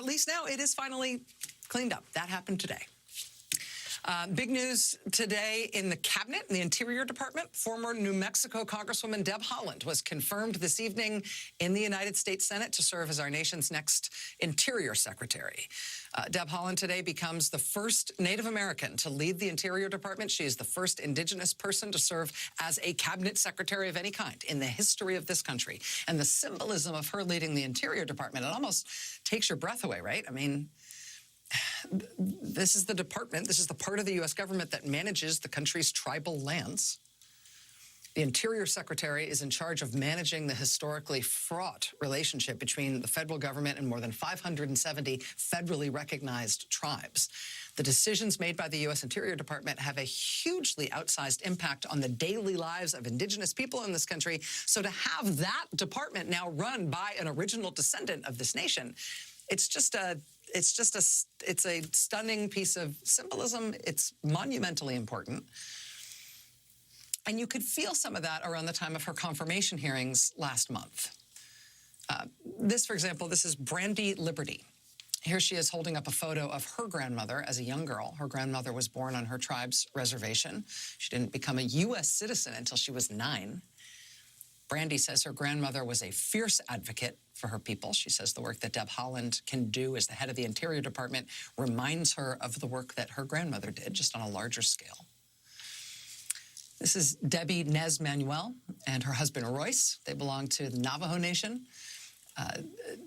at least now it is finally cleaned up. That happened today. Big news today in the cabinet, in the Interior Department. Former New Mexico Congresswoman Deb Haaland was confirmed this evening in the United States Senate to serve as our nation's next Interior Secretary. Deb Haaland today becomes the first Native American to lead the Interior Department. She is the first Indigenous person to serve as a cabinet secretary of any kind in the history of this country. And the symbolism of her leading the Interior Department, it almost takes your breath away, right? I mean, this is the department, this is the part of the U.S. government that manages the country's tribal lands. The Interior Secretary is in charge of managing the historically fraught relationship between the federal government and more than 570 federally recognized tribes. The decisions made by the U.S. Interior Department have a hugely outsized impact on the daily lives of Indigenous people in this country. So to have that department now run by an original descendant of this nation, it's a stunning piece of symbolism. It's monumentally important. And you could feel some of that around the time of her confirmation hearings last month. This, for example, this is Brandy Liberty. Here she is holding up a photo of her grandmother as a young girl. Her grandmother was born on her tribe's reservation. She didn't become a U.S. citizen until she was 9. Brandy says her grandmother was a fierce advocate for her people. She says the work that Deb Haaland can do as the head of the Interior Department reminds her of the work that her grandmother did, just on a larger scale. This is Debbie Nez Manuel and her husband Royce. They belong to the Navajo Nation.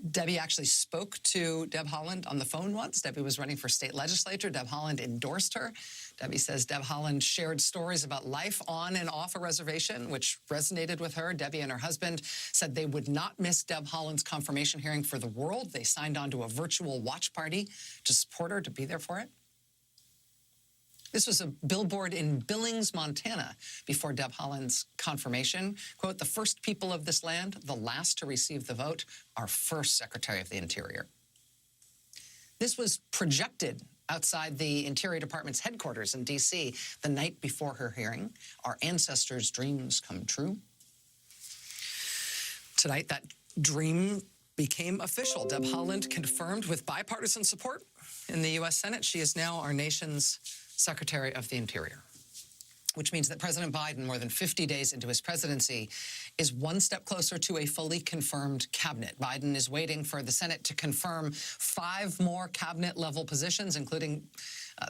Debbie actually spoke to Deb Haaland on the phone once. Debbie was running for state legislature. Deb Haaland endorsed her. Debbie says Deb Haaland shared stories about life on and off a reservation, which resonated with her. Debbie and her husband said they would not miss Deb Haaland's confirmation hearing for the world. They signed on to a virtual watch party to support her, to be there for it. This was a billboard in Billings, Montana, before Deb Haaland's confirmation. Quote, "The first people of this land, the last to receive the vote, our first Secretary of the Interior." This was projected outside the Interior Department's headquarters in D.C. the night before her hearing. Our ancestors' dreams come true. Tonight, that dream became official. Deb Haaland confirmed with bipartisan support in the U.S. Senate. She is now our nation's Secretary of the Interior, which means that President Biden, more than 50 days into his presidency, is one step closer to a fully confirmed cabinet. Biden is waiting for the Senate to confirm 5 more cabinet-level positions, including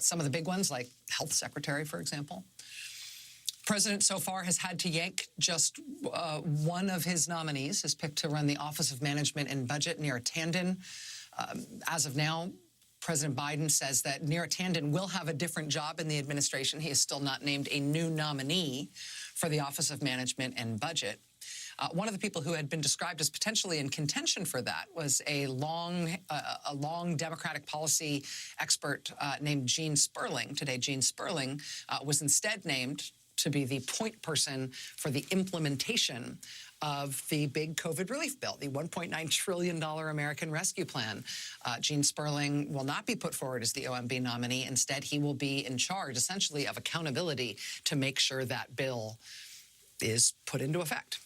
some of the big ones, like Health Secretary, for example. President so far has had to yank just one of his nominees, his pick to run the Office of Management and Budget, Neera Tanden. As of now, President Biden says that Neera Tanden will have a different job in the administration. He has still not named a new nominee for the Office of Management and Budget. One of the people who had been described as potentially in contention for that was a long Democratic policy expert named Gene Sperling. Today, Gene Sperling was instead named to be the point person for the implementation of the big COVID relief bill, the $1.9 trillion American Rescue Plan. Gene Sperling will not be put forward as the OMB nominee. Instead, he will be in charge, essentially, of accountability to make sure that bill is put into effect.